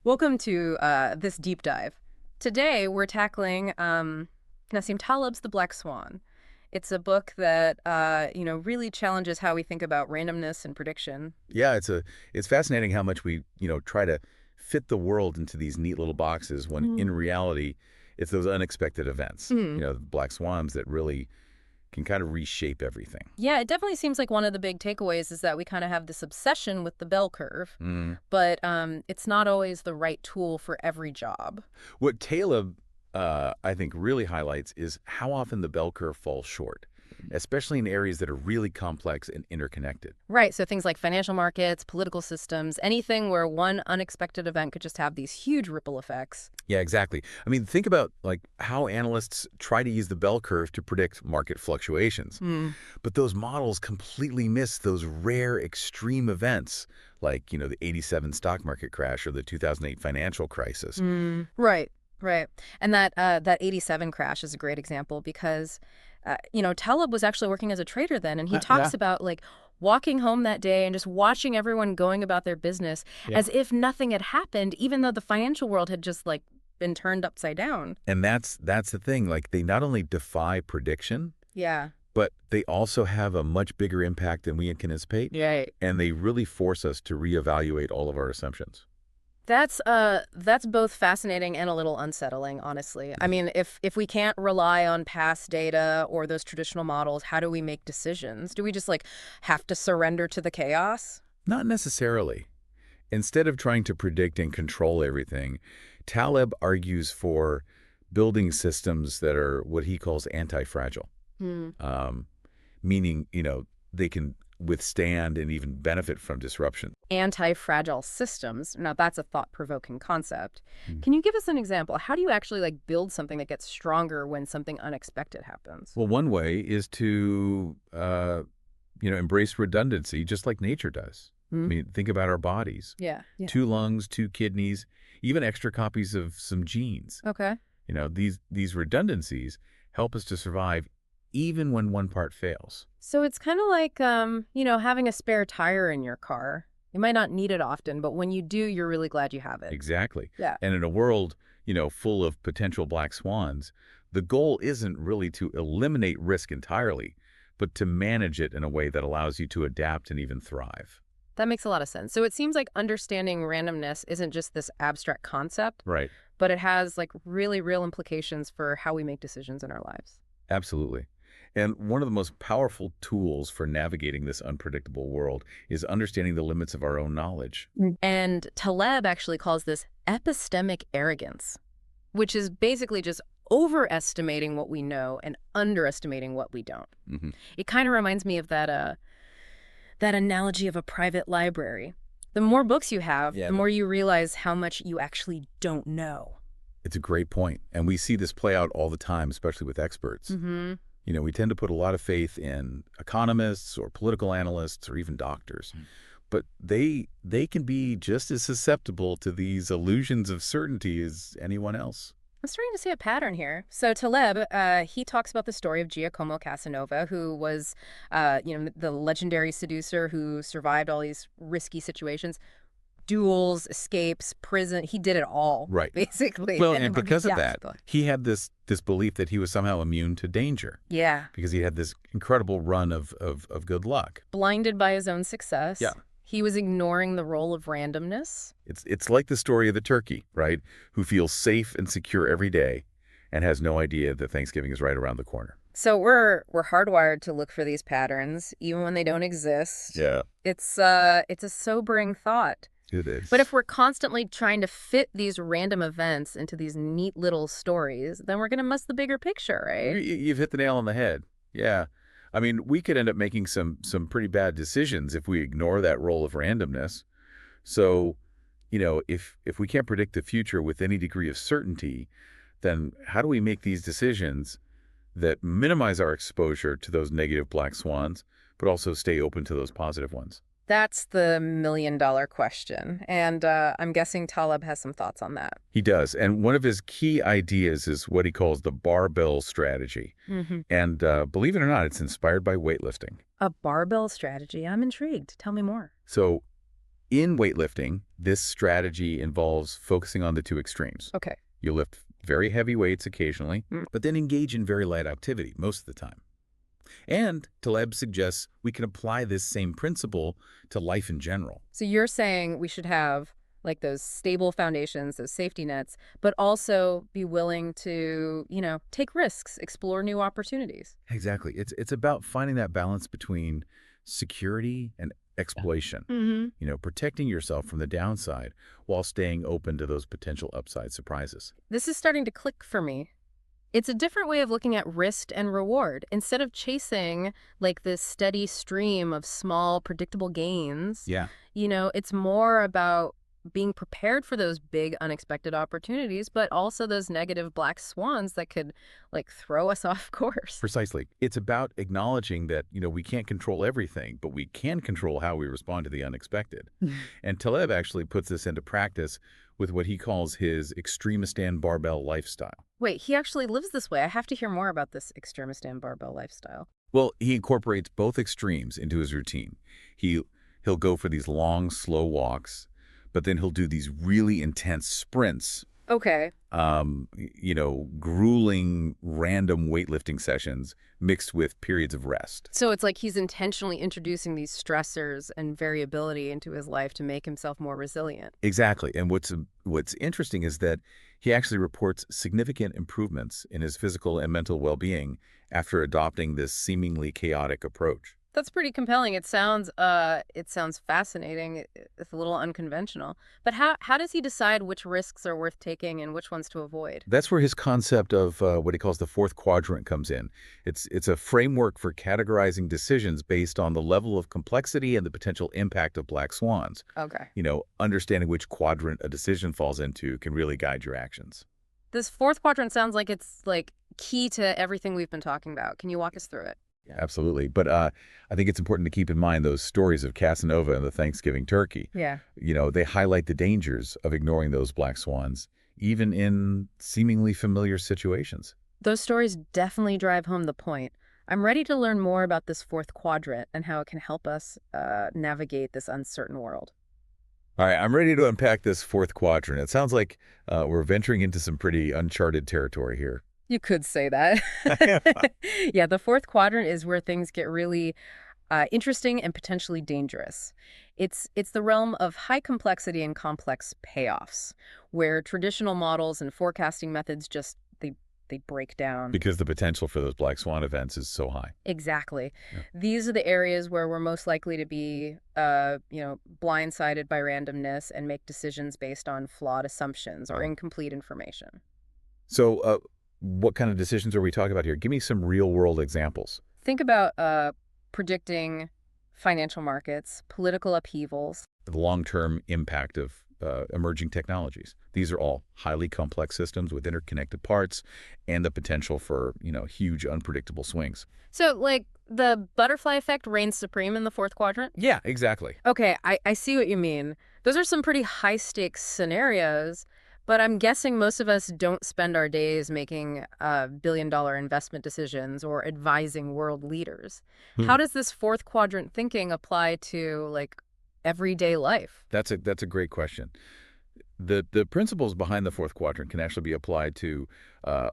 Welcome to this deep dive. Today, we're tackling Nassim Taleb's The Black Swan. It's a book that, really challenges how we think about randomness and prediction. Yeah, it's fascinating how much we, try to fit the world into these neat little boxes when Mm. in reality, it's those unexpected events, Hmm. the black swans that really can kind of reshape everything. Yeah, it definitely seems like one of the big takeaways is that we kind of have this obsession with the bell curve, Mm. but it's not always the right tool for every job. What Taleb, I think, really highlights is how often the bell curve falls short, especially in areas that are really complex and interconnected. Right, so things like financial markets, political systems, anything where one unexpected event could just have these huge ripple effects. Yeah, exactly. I mean, think about like how analysts try to use the bell curve to predict market fluctuations. Hmm. But those models completely miss those rare extreme events like, the '87 stock market crash or the 2008 financial crisis. Mm, right, right. And that 87 crash is a great example because Taleb was actually working as a trader then, and he Yeah, talks about like walking home that day and just watching everyone going about their business yeah. as if nothing had happened, even though the financial world had just like been turned upside down. And that's the thing. Like they not only defy prediction, Yeah. but they also have a much bigger impact than we can anticipate. Right. And they really force us to reevaluate all of our assumptions. That's both fascinating and a little unsettling, honestly. I mean, if we can't rely on past data or those traditional models, how do we make decisions? Do we just like have to surrender to the chaos? Not necessarily. Instead of trying to predict and control everything, Taleb argues for building systems that are what he calls anti-fragile, Hmm. um, meaning, they can withstand and even benefit from disruption. Anti-fragile systems. Now that's a thought-provoking concept. Mm. Can you give us an example? How do you actually like build something that gets stronger when something unexpected happens? Well, one way is to, embrace redundancy just like nature does. I Hmm? mean, think about our bodies. Yeah. Yeah. Two lungs, two kidneys, even extra copies of some genes. Okay. These redundancies help us to survive even when one part fails. So it's kind of like, having a spare tire in your car. You might not need it often, but when you do, you're really glad you have it. Exactly. Yeah. And in a world, full of potential black swans, the goal isn't really to eliminate risk entirely, but to manage it in a way that allows you to adapt and even thrive. That makes a lot of sense. So it seems like understanding randomness isn't just this abstract concept, Right. but it has like really real implications for how we make decisions in our lives. Absolutely. And one of the most powerful tools for navigating this unpredictable world is understanding the limits of our own knowledge. And Taleb actually calls this epistemic arrogance, which is basically just overestimating what we know and underestimating what we don't. Hmm. It kind of reminds me of that analogy of a private library. The more books you have, Yeah. the more you realize how much you actually don't know. It's a great point. And we see this play out all the time, especially with experts. Mm-hmm. We tend to put a lot of faith in economists or political analysts or even doctors. But they can be just as susceptible to these illusions of certainty as anyone else. I'm starting to see a pattern here. So Taleb, he talks about the story of Giacomo Casanova, who was, the legendary seducer who survived all these risky situations, duels, escapes, prison. He did it all, Right. basically. Well, and because of Yeah, that, he had this belief that he was somehow immune to danger yeah, because he had this incredible run of good luck. blinded by his own success. Yeah. He was ignoring the role of randomness. It's like the story of the turkey, right? Who feels safe and secure every day and has no idea that Thanksgiving is right around the corner. So we're hardwired to look for these patterns, even when they don't exist. Yeah, It's a sobering thought. it is. But if we're constantly trying to fit these random events into these neat little stories, then we're going to miss the bigger picture, right? You've hit the nail on the head. Yeah. I mean, we could end up making some pretty bad decisions if we ignore that role of randomness. So, if we can't predict the future with any degree of certainty, then how do we make these decisions that minimize our exposure to those negative black swans, but also stay open to those positive ones? That's the million-dollar question. And I'm guessing Taleb has some thoughts on that. He does. And one of his key ideas is what he calls the barbell strategy. Hmm. And believe it or not, it's inspired by weightlifting. A barbell strategy. I'm intrigued. Tell me more. So In weightlifting, this strategy involves focusing on the two extremes. Okay. You lift very heavy weights occasionally, Mm. but then engage in very light activity most of the time. And Taleb suggests we can apply this same principle to life in general. So you're saying we should have like those stable foundations, those safety nets, but also be willing to, take risks, explore new opportunities. Exactly. It's about finding that balance between security and exploitation. Hmm. Protecting yourself from the downside while staying open to those potential upside surprises. This is starting to click for me. It's a different way of looking at risk and reward. Instead of chasing like this steady stream of small, predictable gains, Yeah. it's more about being prepared for those big, unexpected opportunities, but also those negative black swans that could like throw us off course. Precisely. It's about acknowledging that, we can't control everything, but we can control how we respond to the unexpected. And Taleb actually puts this into practice with what he calls his extremistan barbell lifestyle. Wait, he actually lives this way. I have to hear more about this extremistan barbell lifestyle. Well, he incorporates both extremes into his routine. He'll go for these long, slow walks, but then he'll do these really intense sprints, Okay. grueling, random weightlifting sessions mixed with periods of rest. So it's like he's intentionally introducing these stressors and variability into his life to make himself more resilient. Exactly. And what's interesting is that he actually reports significant improvements in his physical and mental well-being after adopting this seemingly chaotic approach. That's pretty compelling. It sounds fascinating. It's a little unconventional. But how does he decide which risks are worth taking and which ones to avoid? That's where his concept of what he calls the fourth quadrant comes in. It's a framework for categorizing decisions based on the level of complexity and the potential impact of black swans. Okay. Understanding which quadrant a decision falls into can really guide your actions. This fourth quadrant sounds like it's like key to everything we've been talking about. Can you walk us through it? Yeah, absolutely. But I think it's important to keep in mind those stories of Casanova and the Thanksgiving turkey. Yeah. They highlight the dangers of ignoring those black swans, even in seemingly familiar situations. Those stories definitely drive home the point. I'm ready to learn more about this fourth quadrant and how it can help us navigate this uncertain world. All right, I'm ready to unpack this fourth quadrant. It sounds like we're venturing into some pretty uncharted territory here. You could say that. Yeah, the fourth quadrant is where things get really interesting and potentially dangerous. It's the realm of high complexity and complex payoffs, where traditional models and forecasting methods just they break down. Because the potential for those black swan events is so high. Exactly. Yeah. These are the areas where we're most likely to be, blindsided by randomness and make decisions based on flawed assumptions or incomplete information. So what kind of decisions are we talking about here? Give me some real-world examples. Think about predicting financial markets, political upheavals. The long-term impact of emerging technologies. These are all highly complex systems with interconnected parts and the potential for, huge unpredictable swings. So, like, the butterfly effect reigns supreme in the fourth quadrant? Yeah, exactly. Okay, I see what you mean. Those are some pretty high-stakes scenarios, but I'm guessing most of us don't spend our days making billion-dollar investment decisions or advising world leaders. How does this fourth quadrant thinking apply to, like, everyday life? That's a great question. The principles behind the fourth quadrant can actually be applied to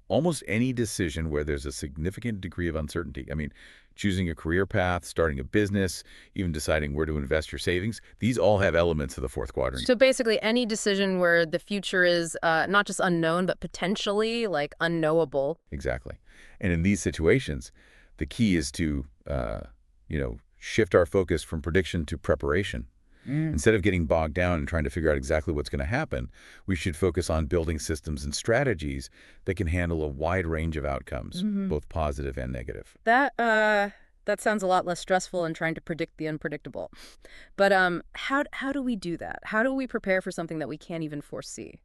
almost any decision where there's a significant degree of uncertainty. I mean, choosing a career path, starting a business, even deciding where to invest your savings, these all have elements of the fourth quadrant. So basically, any decision where the future is not just unknown, but potentially, like, unknowable. Exactly. And in these situations, the key is to, shift our focus from prediction to preparation. Instead of getting bogged down and trying to figure out exactly what's going to happen, we should focus on building systems and strategies that can handle a wide range of outcomes, both positive and negative. That sounds a lot less stressful than trying to predict the unpredictable. But how do we do that? How do we prepare for something that we can't even foresee?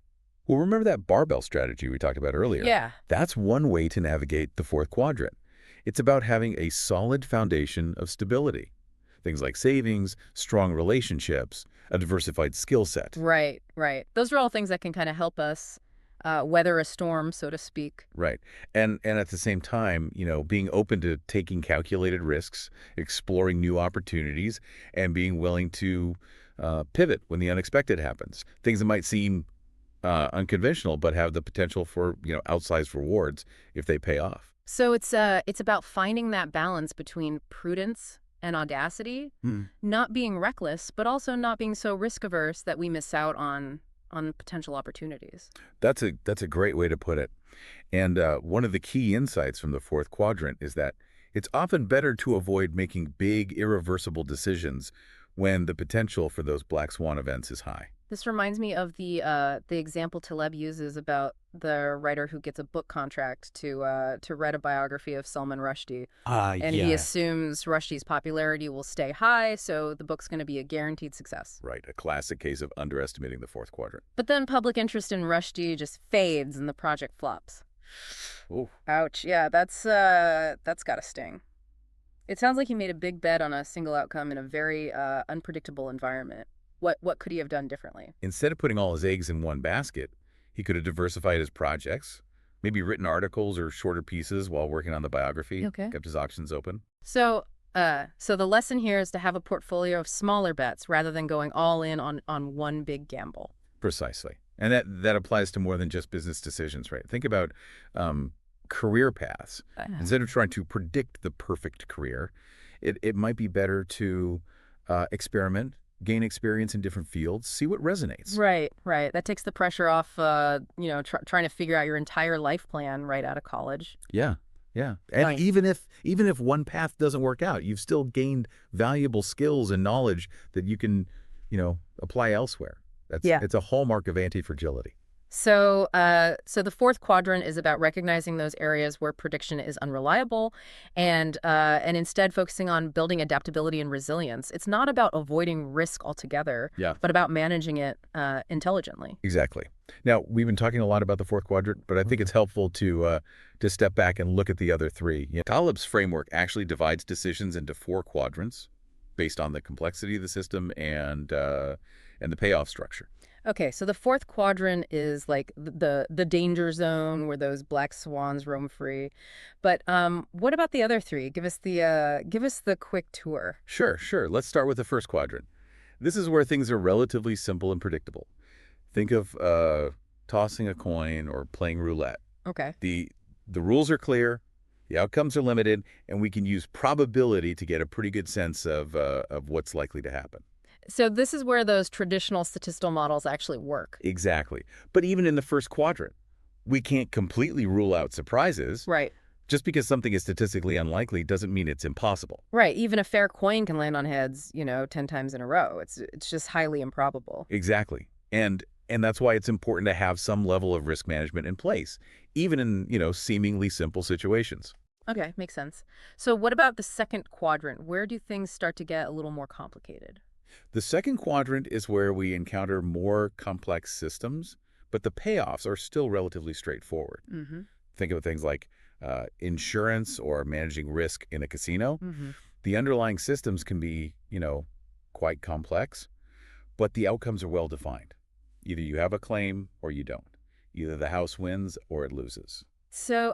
Well, remember that barbell strategy we talked about earlier? Yeah. That's one way to navigate the fourth quadrant. It's about having a solid foundation of stability. Things like savings, strong relationships, a diversified skill set. Right. Those are all things that can kind of help us weather a storm, so to speak. Right. And at the same time, being open to taking calculated risks, exploring new opportunities, and being willing to pivot when the unexpected happens. Things that might seem unconventional, but have the potential for, outsized rewards if they pay off. So it's about finding that balance between prudence and audacity, Hmm. not being reckless, but also not being so risk averse that we miss out on potential opportunities. That's a great way to put it. And one of the key insights from the fourth quadrant is that it's often better to avoid making big, irreversible decisions when the potential for those black swan events is high. This reminds me of the example Taleb uses about the writer who gets a book contract to write a biography of Salman Rushdie, and he Yeah. assumes Rushdie's popularity will stay high, so the book's going to be a guaranteed success. Right, a classic case of underestimating the fourth quadrant. But then public interest in Rushdie just fades and the project flops. Oh, Ouch. Yeah, that's got to sting. It sounds like he made a big bet on a single outcome in a very unpredictable environment. What could he have done differently? instead of putting all his eggs in one basket, he could have diversified his projects, maybe written articles or shorter pieces while working on the biography, Okay. kept his options open. So the lesson here is to have a portfolio of smaller bets rather than going all in on one big gamble. Precisely. And that applies to more than just business decisions, right? Think about career paths. Instead of trying to predict the perfect career, it might be better to experiment, gain experience in different fields, see what resonates. Right, right. That takes the pressure off, trying to figure out your entire life plan right out of college. Yeah, yeah. And Right. even if one path doesn't work out, you've still gained valuable skills and knowledge that you can, apply elsewhere. Yeah. It's a hallmark of anti-fragility. So the fourth quadrant is about recognizing those areas where prediction is unreliable, and instead focusing on building adaptability and resilience. It's not about avoiding risk altogether, Yeah. but about managing it intelligently. Exactly. Now, we've been talking a lot about the fourth quadrant, but I think it's helpful to step back and look at the other three. Taleb's framework actually divides decisions into four quadrants based on the complexity of the system and the payoff structure. Okay, so the fourth quadrant is like the danger zone where those black swans roam free. But what about the other three? Give us the quick tour. Sure, sure. Let's start with the first quadrant. This is where things are relatively simple and predictable. Think of tossing a coin or playing roulette. Okay. The rules are clear, the outcomes are limited, and we can use probability to get a pretty good sense of what's likely to happen. So this is where those traditional statistical models actually work. Exactly. But even in the first quadrant, we can't completely rule out surprises. Right. Just because something is statistically unlikely doesn't mean it's impossible. Right. Even a fair coin can land on heads, 10 times in a row. It's just highly improbable. Exactly. And that's why it's important to have some level of risk management in place, even in, seemingly simple situations. Okay, makes sense. So what about the second quadrant? Where do things start to get a little more complicated? The second quadrant is where we encounter more complex systems, but the payoffs are still relatively straightforward. Mm-hmm. Think of things like insurance or managing risk in a casino. Mm-hmm. The underlying systems can be, quite complex, but the outcomes are well defined. Either you have a claim or you don't. Either the house wins or it loses. So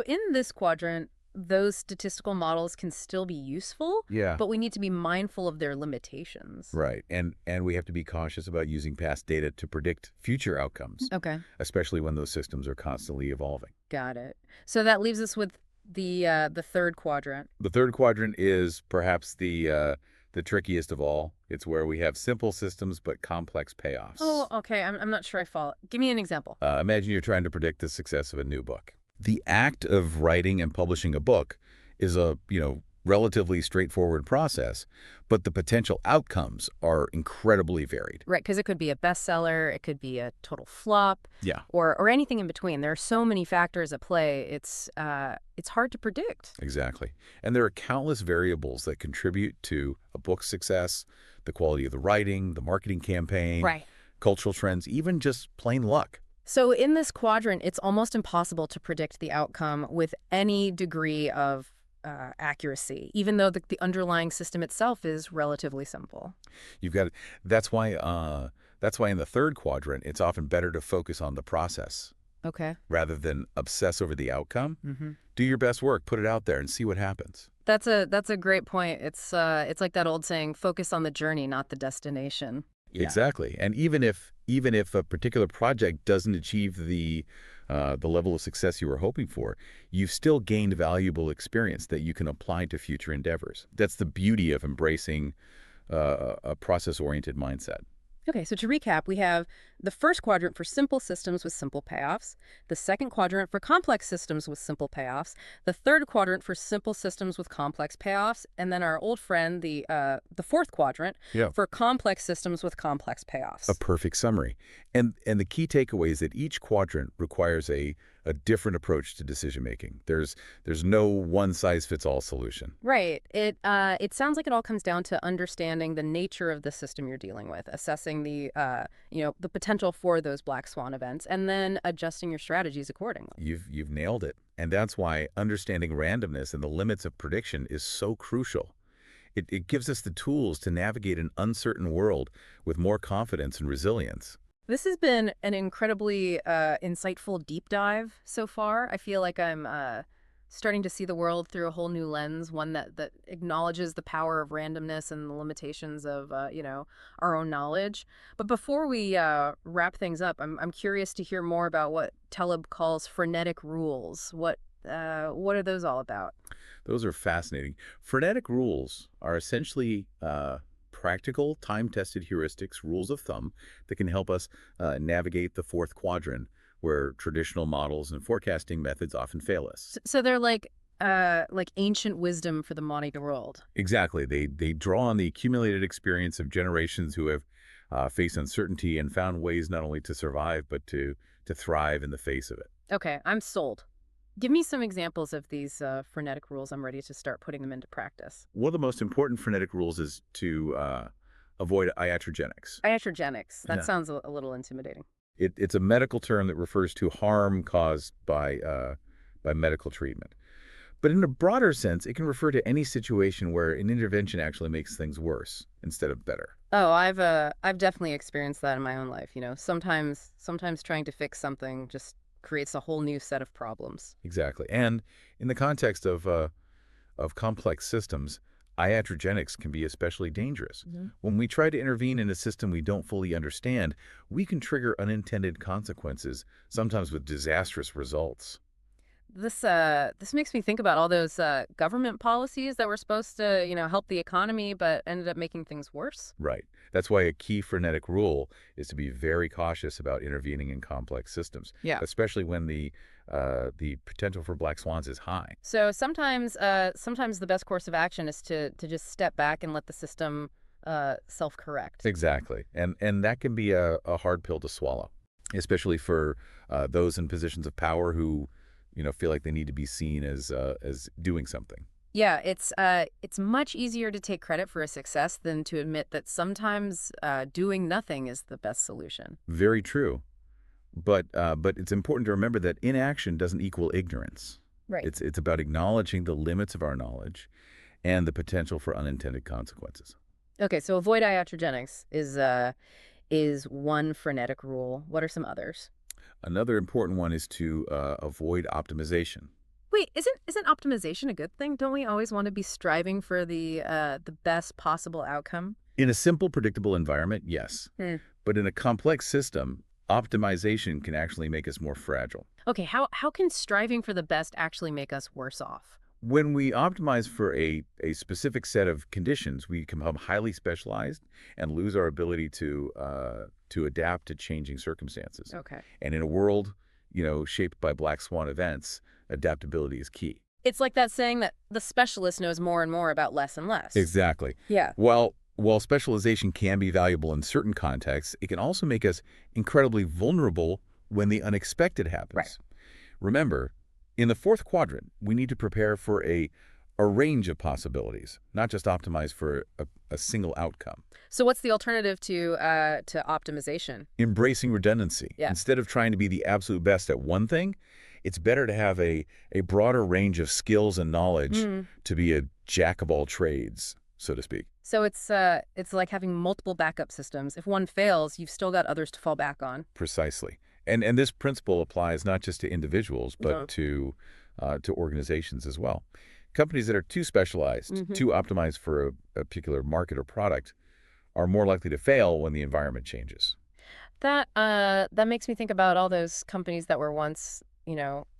in this quadrant, those statistical models can still be useful, Yeah. but we need to be mindful of their limitations. Right. And we have to be cautious about using past data to predict future outcomes, Okay, especially when those systems are constantly evolving. got it. So that leaves us with the third quadrant. The third quadrant is perhaps the trickiest of all. It's where we have simple systems but complex payoffs. Oh, okay. I'm not sure I follow. Give me an example. Imagine you're trying to predict the success of a new book. The act of writing and publishing a book is a, relatively straightforward process, but the potential outcomes are incredibly varied. Right, because it could be a bestseller, it could be a total flop, Yeah. or anything in between. There are so many factors at play. It's hard to predict. Exactly. And there are countless variables that contribute to a book's success, the quality of the writing, the marketing campaign, Right. cultural trends, even just plain luck. So in this quadrant, it's almost impossible to predict the outcome with any degree of accuracy, even though the underlying system itself is relatively simple. You've got that's why in the third quadrant it's often better to focus on the process Okay. rather than obsess over the outcome. Mm-hmm. Do your best work, put it out there and see what happens. That's a great point. It's like that old saying, focus on the journey, not the destination. Yeah. Exactly. And even if a particular project doesn't achieve the level of success you were hoping for, you've still gained valuable experience that you can apply to future endeavors. That's the beauty of embracing a process-oriented mindset. Okay, so to recap, we have the first quadrant for simple systems with simple payoffs, the second quadrant for complex systems with simple payoffs, the third quadrant for simple systems with complex payoffs, and then our old friend, the fourth quadrant Yeah. for complex systems with complex A payoffs. perfect summary. And the key takeaway is that each quadrant requires a different approach to decision making. There's no one-size-fits-all solution. Right. It sounds like it all comes down to understanding the nature of the system you're dealing with, assessing the potential for those black swan events, and then adjusting your strategies accordingly. You've nailed it. And that's why understanding randomness and the limits of prediction is so crucial. It gives us the tools to navigate an uncertain world with more confidence and resilience. This has been an incredibly insightful deep dive so far. I feel like I'm starting to see the world through a whole new lens, one that acknowledges the power of randomness and the limitations of our own knowledge. But before we wrap things up, I'm curious to hear more about what Taleb calls frenetic rules. What are those all about? Those are fascinating. Frenetic rules are essentially practical, time-tested heuristics, rules of thumb that can help us navigate the fourth quadrant where traditional models and forecasting methods often fail us. So they're like ancient wisdom for the modern world. Exactly. They draw on the accumulated experience of generations who have faced uncertainty and found ways not only to survive, but to thrive in the face of it. Okay, I'm sold. Give me some examples of these frenetic rules. I'm ready to start putting them into practice. One of the most important frenetic rules is to avoid iatrogenics. Iatrogenics. That Yeah. sounds a little intimidating. It's a medical term that refers to harm caused by medical treatment. But in a broader sense, it can refer to any situation where an intervention actually makes things worse instead of better. Oh, I've definitely experienced that in my own life. Sometimes trying to fix something just creates a whole new set of problems. Exactly. And in the context of complex systems, iatrogenics can be especially dangerous. Mhm. When we try to intervene in a system we don't fully understand, we can trigger unintended consequences, sometimes with disastrous results. This makes me think about all those government policies that were supposed to help the economy, but ended up making things worse. Right. That's why a key frenetic rule is to be very cautious about intervening in complex systems, Yeah. especially when the potential for black swans is high. So sometimes the best course of action is to just step back and let the system self-correct. Exactly. And that can be a hard pill to swallow, especially for those in positions of power who, feel like they need to be seen as doing something. Yeah, it's much easier to take credit for a success than to admit that sometimes doing nothing is the best solution. Very true. But it's important to remember that inaction doesn't equal ignorance. Right. It's about acknowledging the limits of our knowledge and the potential for unintended consequences. Okay, so avoid iatrogenics is one frenetic rule. What are some others? Another important one is to avoid optimization. Wait, isn't optimization a good thing? Don't we always want to be striving for the best possible outcome? In a simple, predictable environment, yes. Hmm. But in a complex system, optimization can actually make us more fragile. Okay, how can striving for the best actually make us worse off? When we optimize for a specific set of conditions, we become highly specialized and lose our ability to adapt to changing circumstances. Okay. And in a world, shaped by black swan events, adaptability is key. It's like that saying that the specialist knows more and more about less and less. Exactly. Yeah. While specialization can be valuable in certain contexts, it can also make us incredibly vulnerable when the unexpected happens. Right. Remember, in the fourth quadrant, we need to prepare for a range of possibilities, not just optimize for a single outcome. So what's the alternative to optimization? Embracing redundancy. Yeah. Instead of trying to be the absolute best at one thing, it's better to have a broader range of skills and knowledge to be a jack of all trades, so to speak. So it's like having multiple backup systems. If one fails, you've still got others to fall back on. Precisely. And this principle applies not just to individuals, but No. to organizations as well. Companies that are too specialized, Hmm. too optimized for a particular market or product are more likely to fail when the environment changes. That makes me think about all those companies that were once,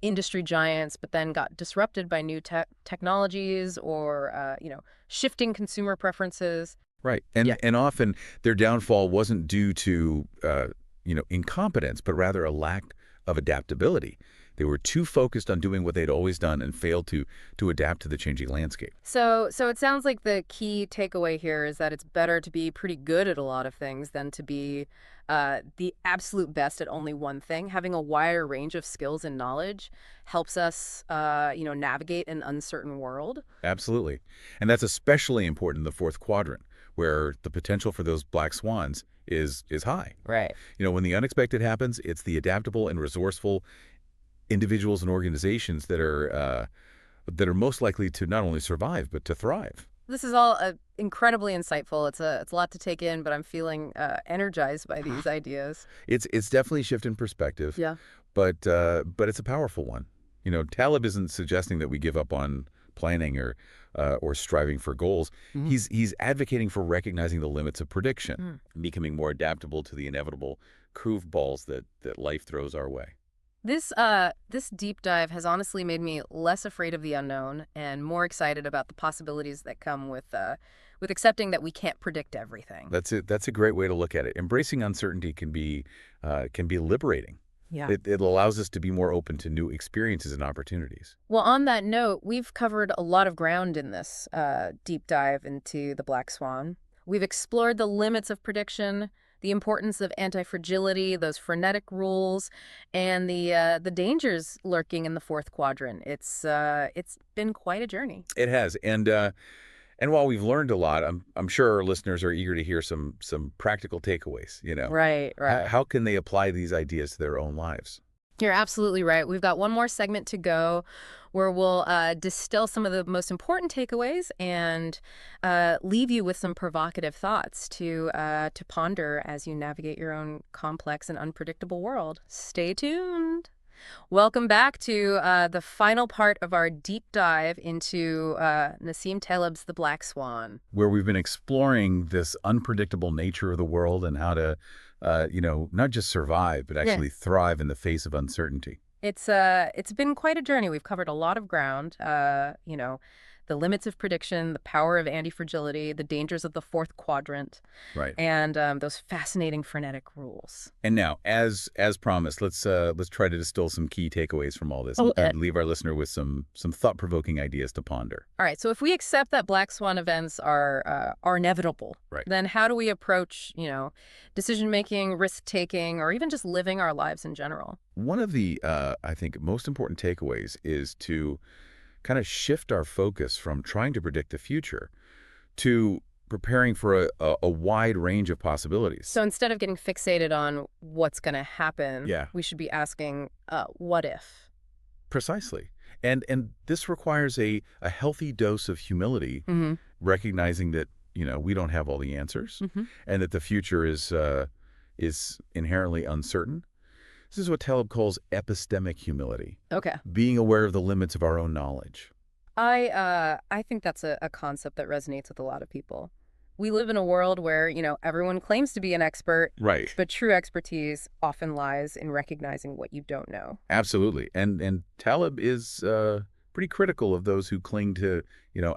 industry giants, but then got disrupted by new technologies or, shifting consumer preferences. Right. Yeah. And often their downfall wasn't due to incompetence, but rather a lack of adaptability. They were too focused on doing what they'd always done and failed to adapt to the changing landscape. So it sounds like the key takeaway here is that it's better to be pretty good at a lot of things than to be the absolute best at only one thing. Having a wider range of skills and knowledge helps us, navigate an uncertain world. Absolutely. And that's especially important in the fourth quadrant, where the potential for those black swans is high. Right. When the unexpected happens, it's the adaptable and resourceful individuals and organizations that are most likely to not only survive but to thrive. This is all incredibly insightful. It's a lot to take in, but I'm feeling energized by these ideas. It's definitely a shift in perspective, Yeah. but it's a powerful one. Taleb isn't suggesting that we give up on planning or striving for goals. Mhm. He's advocating for recognizing the limits of prediction, Mm. becoming more adaptable to the inevitable curveballs that life throws our way. This deep dive has honestly made me less afraid of the unknown and more excited about the possibilities that come with accepting that we can't predict everything. That's it. That's a great way to look at it. Embracing uncertainty can be liberating. Yeah. It allows us to be more open to new experiences and opportunities. Well, on that note, we've covered a lot of ground in this deep dive into the Black Swan. We've explored the limits of prediction, the importance of anti-fragility, those frenetic rules, and the dangers lurking in the fourth quadrant. It's been quite a journey. It has, and while we've learned a lot, I'm sure our listeners are eager to hear some practical takeaways. Right, right. How can they apply these ideas to their own lives? You're absolutely right. We've got one more segment to go where we'll distill some of the most important takeaways and leave you with some provocative thoughts to ponder as you navigate your own complex and unpredictable world. Stay tuned. Welcome back to the final part of our deep dive into Nassim Taleb's The Black Swan. Where we've been exploring this unpredictable nature of the world and how to, not just survive, but Yeah. actually thrive in the face of uncertainty. It's been quite a journey. We've covered a lot of ground. The limits of prediction, the power of anti-fragility, the dangers of the fourth quadrant, Right. and those fascinating frenetic rules. And now, as promised, let's try to distill some key takeaways from all this Okay. and leave our listener with some thought-provoking ideas to ponder. All right. So if we accept that black swan events are inevitable, Right. then how do we approach, decision making, risk taking, or even just living our lives in general? One of the, I think, most important takeaways is to kind of shift our focus from trying to predict the future to preparing for a wide range of possibilities. So instead of getting fixated on what's going to happen, Yeah. we should be asking, what if? Precisely. And this requires a healthy dose of humility, Mm-hmm. recognizing that, we don't have all the answers Mm-hmm. and that the future is inherently uncertain. This is what Taleb calls epistemic humility, Okay. being aware of the limits of our own knowledge. I think that's a concept that resonates with a lot of people. We live in a world where, everyone claims to be an expert, Right. but true expertise often lies in recognizing what you don't know. Absolutely. And Taleb is pretty critical of those who cling to,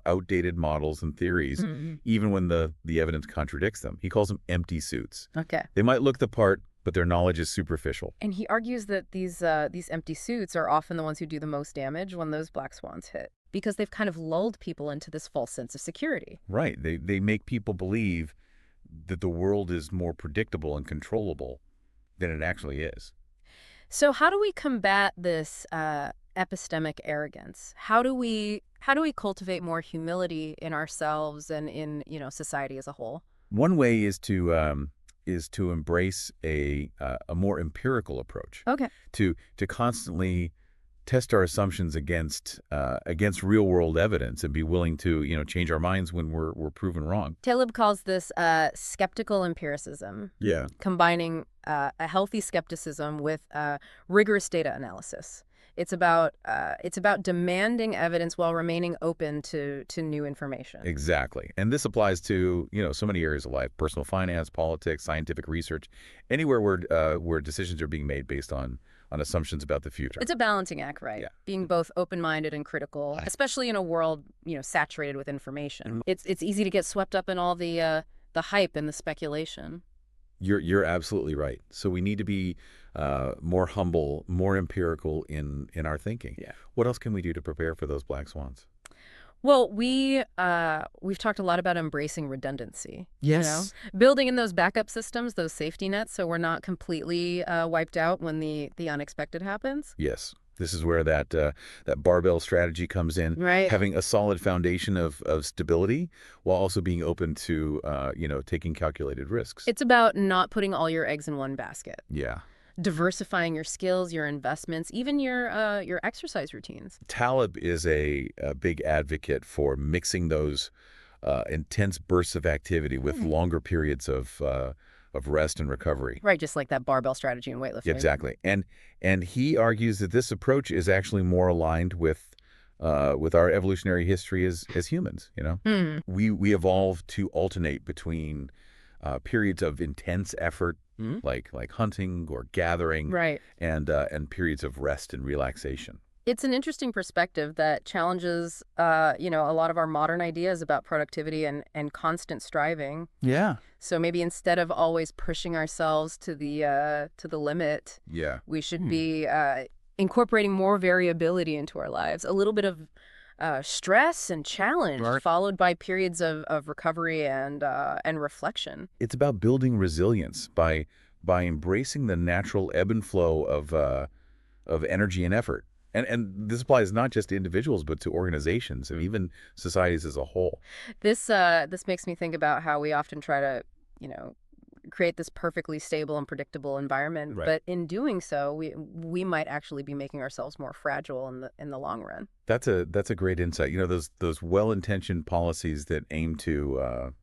outdated models and theories, Mhm. even when the evidence contradicts them. He calls them empty suits. Okay. They might look the part, but their knowledge is superficial. And he argues that these empty suits are often the ones who do the most damage when those black swans hit, because they've kind of lulled people into this false sense of security. Right. They make people believe that the world is more predictable and controllable than it actually is. So how do we combat this epistemic arrogance? How do we cultivate more humility in ourselves and in, society as a whole? One way is to embrace a more empirical approach, Okay. to constantly test our assumptions against real world evidence and be willing to change our minds when we're proven wrong. Taleb calls this skeptical empiricism, Yeah. combining a healthy skepticism with rigorous data analysis. It's about demanding evidence while remaining open to new information. Exactly. And this applies to, so many areas of life: personal finance, politics, scientific research, anywhere where decisions are being made based on assumptions about the future. It's a balancing act, right? Yeah. Being both open-minded and critical, especially in a world, saturated with information. It's easy to get swept up in all the hype and the speculation. You're absolutely right. So we need to be more humble, more empirical in our thinking. Yeah. What else can we do to prepare for those black swans? Well, we've talked a lot about embracing redundancy. Yes. Building in those backup systems, those safety nets, so we're not completely wiped out when the unexpected happens. Yes. This is where that barbell strategy comes in. Right. Having a solid foundation of stability while also being open to taking calculated risks. It's about not putting all your eggs in one basket. Yeah. Diversifying your skills, your investments, even your exercise routines. Taleb is a big advocate for mixing those intense bursts of activity with longer periods of rest and recovery. Right, just like that barbell strategy in weightlifting. Exactly. And he argues that this approach is actually more aligned with our evolutionary history as humans. We evolved to alternate between periods of intense effort, like hunting or gathering, Right. and periods of rest and relaxation. It's an interesting perspective that challenges, a lot of our modern ideas about productivity and constant striving. Yeah. So maybe instead of always pushing ourselves to the limit, Yeah. we should be incorporating more variability into our lives. A little bit of stress and challenge, Right. followed by periods of recovery and reflection. It's about building resilience by embracing the natural ebb and flow of energy and effort. And this applies not just to individuals, but to organizations and even societies as a whole. This makes me think about how we often try to, create this perfectly stable and predictable environment, Right. but in doing so, we might actually be making ourselves more fragile in the long run. That's a great insight. Those well-intentioned policies that aim to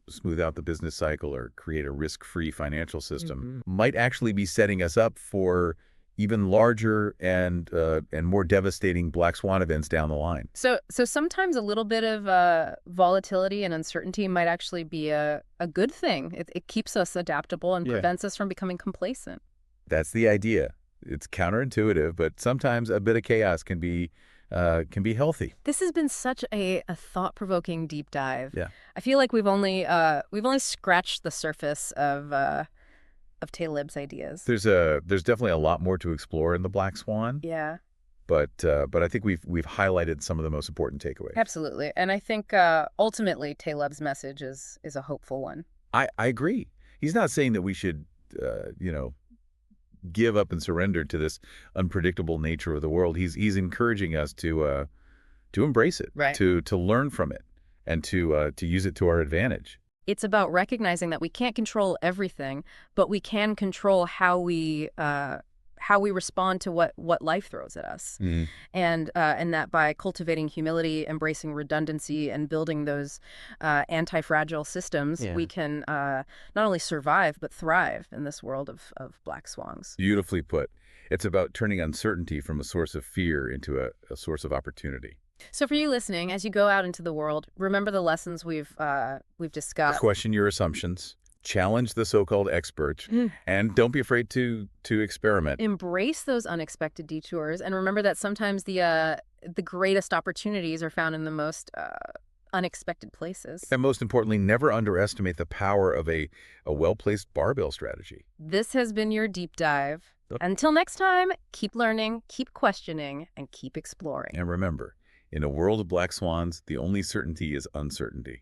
smooth out the business cycle or create a risk-free financial system might actually be setting us up for even larger and more devastating black swan events down the line. So sometimes a little bit of volatility and uncertainty might actually be a good thing. It keeps us adaptable and prevents us from becoming complacent. That's the idea. It's counterintuitive, but sometimes a bit of chaos can be healthy. This has been such a thought-provoking deep dive. Yeah. I feel like we've only scratched the surface of Taleb's ideas. There's definitely a lot more to explore in the Black Swan, Yeah, but I think we've highlighted some of the most important takeaways. absolutely. And I think ultimately Taleb's message is a hopeful one. I agree. He's not saying that we should give up and surrender to this unpredictable nature of the world. He's encouraging us to embrace it, Right. to learn from it, and to use it to our advantage. It's about recognizing that we can't control everything, but we can control how we respond to what life throws at us. And that by cultivating humility, embracing redundancy, and building those anti-fragile systems, we can not only survive but thrive in this world of black swans. Beautifully put. It's about turning uncertainty from a source of fear into a source of opportunity. So for you listening, as you go out into the world, remember the lessons we've discussed. Question your assumptions, challenge the so-called experts, and don't be afraid to experiment. Embrace those unexpected detours, and remember that sometimes the greatest opportunities are found in the most unexpected places. And most importantly, never underestimate the power of a well-placed barbell strategy. This has been your deep dive. Until next time, keep learning, keep questioning, and keep exploring. And remember, in a world of black swans, the only certainty is uncertainty.